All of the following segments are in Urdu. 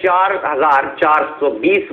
4,420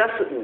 10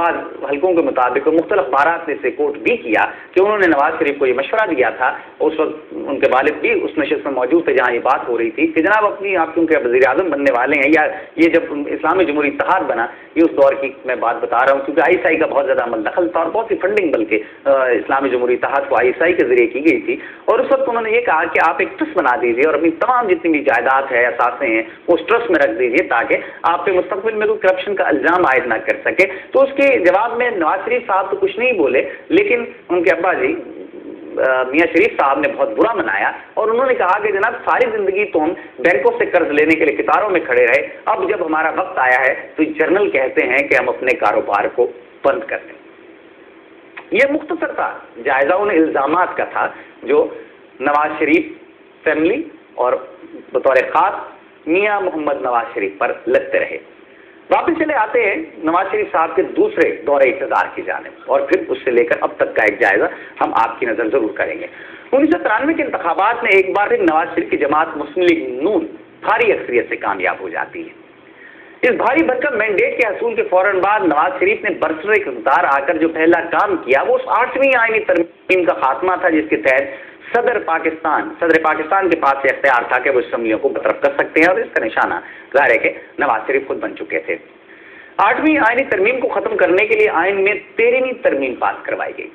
بعض حلقوں کے مطابق مختلف اخبارات نے اسے کوٹ بھی کیا کہ انہوں نے نواز شریف کو یہ مشورہ دیا تھا، اس وقت ان کے والد بھی اس نشست میں موجود تھے جہاں یہ بات ہو رہی تھی کہ جناب آپ کیونکہ وزیر اعظم بننے والے ہیں، یا یہ جب اسلامی جمہوری اتحاد بنا، یہ اس دور کی میں بات بتا رہا ہوں کیونکہ آئی ایس آئی کا بہت زیادہ عمل دخل تھا اور بہت سی فنڈنگ بلکہ اسلامی جمہوری اتحاد کو آئی ایس آئی کے ذریعے کی گئی تھی، اور اس وقت انہوں نے یہ کہا کہ آپ ایک ٹرسٹ بنا دیجیے اور اپنی تمام جتنی بھی جائیداد ہے، اثاثے ہیں، وہ اس ٹرسٹ میں رکھ دیجیے تاکہ آپ پہ مستقبل میں کوئی کرپشن کا الزام عائد نہ کر سکے۔ تو اس کے جواب میں نواز شریف صاحب تو کچھ نہیں بولے، لیکن ان کے ابا جی میاں شریف صاحب نے بہت برا منایا اور انہوں نے کہا کہ جناب ساری زندگی تو ہم بینکوں سے قرض لینے کے لیے قطاروں میں کھڑے رہے، اب جب ہمارا وقت آیا ہے تو جرنل کہتے ہیں کہ ہم اپنے کاروبار کو بند کر دیں۔ یہ مختصر تھا جائزہ ان الزامات کا تھا جو نواز شریف فیملی اور بطور خاص میاں محمد نواز شریف پر لگتے رہے۔ واپس چلے آتے ہیں نواز شریف صاحب کے دوسرے دور اقتدار کی جانب، اور پھر اس سے لے کر اب تک کا ایک جائزہ ہم آپ کی نظر ضرور کریں گے۔ 1993 کے انتخابات میں ایک بار پھر نواز شریف کی جماعت مسلم لیگ نون بھاری اکثریت سے کامیاب ہو جاتی ہے۔ اس بھاری بھرکم مینڈیٹ کے حصول کے فوراً بعد نواز شریف نے برسر اقتدار آ کر جو پہلا کام کیا وہ اس 8ویں آئینی ترمیم کا خاتمہ تھا، جس کے تحت صدر پاکستان کے پاس یہ اختیار تھا کہ وہ اسمبلیوں کو برطرف کر سکتے ہیں، اور اس کا نشانہ ظاہر ہے کہ نواز شریف خود بن چکے تھے۔ 8ویں آئینی ترمیم کو ختم کرنے کے لیے آئین میں 13ویں ترمیم پاس کروائی گئی۔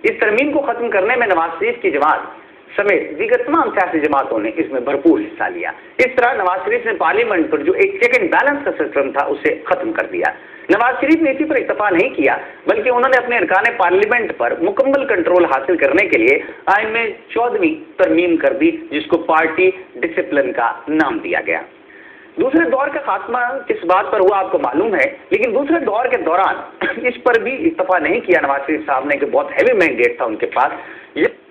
اس ترمیم کو ختم کرنے میں نواز شریف کی جماعت سمیت دیگر تمام سیاسی جماعتوں نے اس میں بھرپور حصہ لیا۔ اس طرح نواز شریف نے پارلیمنٹ پر جو ایک چیک اینڈ بیلنس کا سسٹم تھا اسے ختم کر دیا۔ نواز شریف نے اسی پر اکتفا نہیں کیا بلکہ انہوں نے اپنے ارکان پارلیمنٹ پر مکمل کنٹرول حاصل کرنے کے لیے آئین میں 14ویں ترمیم کر دی، جس کو پارٹی ڈسپلن کا نام دیا گیا۔ دوسرے دور کا خاتمہ کس بات پر ہوا آپ کو معلوم ہے، لیکن دوسرے دور کے دوران اس پر بھی اکتفا نہیں کیا نواز شریف صاحب نے کہ بہت ہیوی مینڈیٹ تھا ان کے پاس۔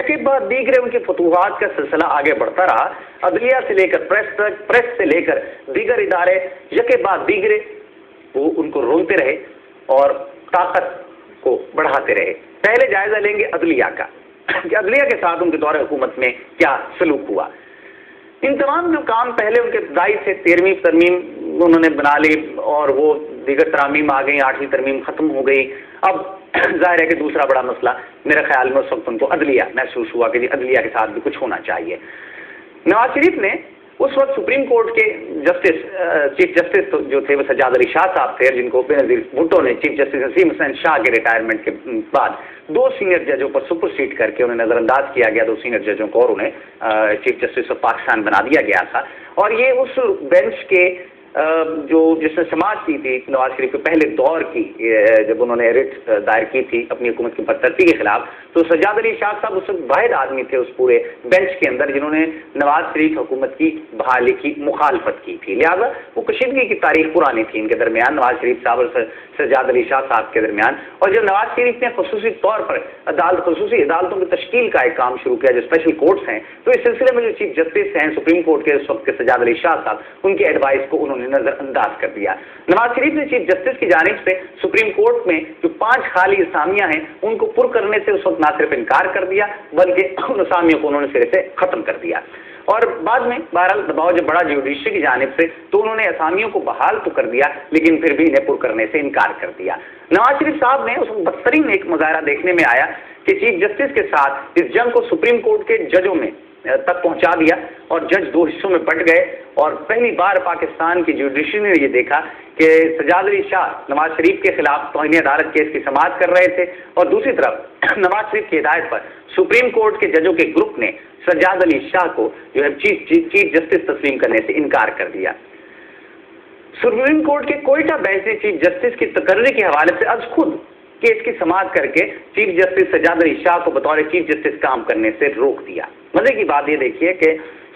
کے بعد دیگر ان کے فتوحات کا سلسلہ آگے بڑھتا رہا، عدلیہ سے لے کر پریس تک، پریس سے لے کر دیگر ادارے یکے بعد دیگرے وہ ان کو رونتے رہے اور طاقت کو بڑھاتے رہے۔ پہلے جائزہ لیں گے عدلیہ کا کہ عدلیہ کے ساتھ ان کے دور حکومت میں کیا سلوک ہوا۔ ان تمام جو کام پہلے ان کے ابتدائی سے 13ویں ترمیم انہوں نے بنا لی اور وہ دیگر ترامیم آ گئی، 8ویں ترمیم ختم ہو گئی۔ اب ظاہر ہے کہ دوسرا بڑا مسئلہ میرے خیال میں اس وقت ان کو عدلیہ محسوس ہوا کہ جی عدلیہ کے ساتھ بھی کچھ ہونا چاہیے۔ نواز شریف نے اس وقت سپریم کورٹ کے چیف جسٹس جو تھے وہ سجاد علی شاہ صاحب تھے، جن کو بینظیر بھٹو نے چیف جسٹس نسیم حسین شاہ کے ریٹائرمنٹ کے بعد 2 سینئر ججوں پر سپر سیڈ کر کے انہیں نظر انداز کیا گیا، 2 سینئر ججوں کو، اور انہیں چیف جسٹس آف پاکستان بنا دیا گیا تھا۔ اور یہ اس بینچ کے جس نے سماعت کی تھی نواز شریف کے پہلے دور کی، جب انہوں نے ریٹ دائر کی تھی اپنی حکومت کی برطرفی کے خلاف، تو سجاد علی شاہ صاحب اس وقت واحد آدمی تھے اس پورے بینچ کے اندر جنہوں نے نواز شریف حکومت کی بحالی کی مخالفت کی تھی، لہذا وہ کشیدگی کی تاریخ پرانی تھی ان کے درمیان، نواز شریف صاحب اور سجاد علی شاہ صاحب کے درمیان۔ اور جب نواز شریف نے خصوصی طور پر خصوصی عدالتوں کی تشکیل کا ایک کام شروع کیا جو اسپیشل کورٹس ہیں، تو اس سلسلے میں جو چیف جسٹس ہیں سپریم کورٹ کے اس وقت کے سجاد علی شاہ صاحب، ان کے ایڈوائس کو انہوں نے نظر انداز کر دیا۔ نواز شریف نے چیف جسٹس کی جانب سے سپریم کورٹ میں جو 5 خالی اسامیاں ہیں ان کو پر کرنے سے اس وقت نہ صرف انکار کر دیا بلکہ ان اسامیوں کو انہوں نے سرے سے ختم کر دیا۔ اور بعد میں بہرحال دباؤ جب بڑا جوڈیشری کی جانب سے تو انہوں نے اسامیوں کو بحال تو کر دیا لیکن پھر بھی انہیں پر کرنے سے انکار کر دیا۔ نواز شریف صاحب نے اس وقت بدترین ایک مظاہرہ دیکھنے میں آیا کہ چیف جسٹس کے ساتھ اس جنگ کو سپریم کورٹ کے ججوں میں تک پہنچا دیا اور جج 2 حصوں میں بٹ گئے، اور پہلی بار پاکستان کی جوڈیشری نے یہ دیکھا کہ سجاد علی شاہ نواز شریف کے خلاف توہین عدالت کیس کی سماعت کر رہے تھے، اور دوسری طرف نواز شریف کی ہدایت پر سپریم کورٹ کے ججوں کے گروپ نے سجاد علی شاہ کو جو ہے چیف جسٹس تسلیم کرنے سے انکار کر دیا۔ سپریم کورٹ کے کوئٹہ بینچ نے چیف جسٹس کی تقرری کے حوالے سے از خود کیس کی سماعت کر کے چیف جسٹس سجاد علی شاہ کو بطور چیف جسٹس کام کرنے سے روک دیا۔ مزے کی بات یہ دیکھیے کہ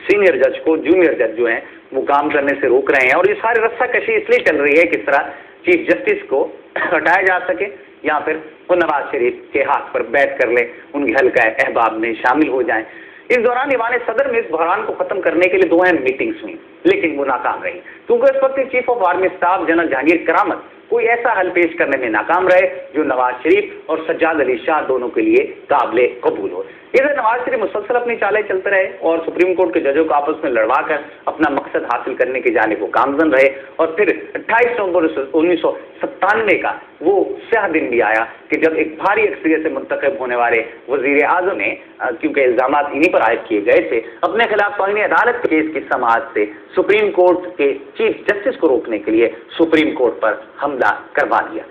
سینئر جج کو جونیئر جج جو ہیں وہ کام کرنے سے روک رہے ہیں، اور یہ ساری رسہ کشی اس لیے چل رہی ہے کس طرح چیف جسٹس کو ہٹایا جا سکے یا پھر وہ نواز شریف کے ہاتھ پر بیٹھ کر لیں، ان کی حلقہ احباب میں شامل ہو جائیں۔ اس دوران ایوان صدر میں اس بحران کو ختم کرنے کے لیے 2 اہم میٹنگز ہوئیں لیکن وہ ناکام رہی، کیونکہ اس وقت chief of army staff general Jahangir کرامت کوئی ایسا حل پیش کرنے میں ناکام رہے جو نواز شریف اور سجاد علی شاہ دونوں کے لیے قابل قبول ہو۔ ادھر نواز شریف مسلسل اپنی چالیں چلتے رہے اور سپریم کورٹ کے ججوں کو آپس میں لڑوا کر اپنا مقصد حاصل کرنے کی جانب وہ گامزن رہے، اور پھر 28 نومبر 1970 97 کا وہ سیاہ دن بھی آیا کہ جب ایک بھاری اکثریت سے منتخب ہونے والے وزیر اعظم نے، کیونکہ الزامات انہی پر عائد کیے گئے تھے، اپنے خلاف توہین عدالت کے کیس کی سماعت سے سپریم کورٹ کے چیف جسٹس کو روکنے کے لیے سپریم کورٹ پر حملہ کروا دیا۔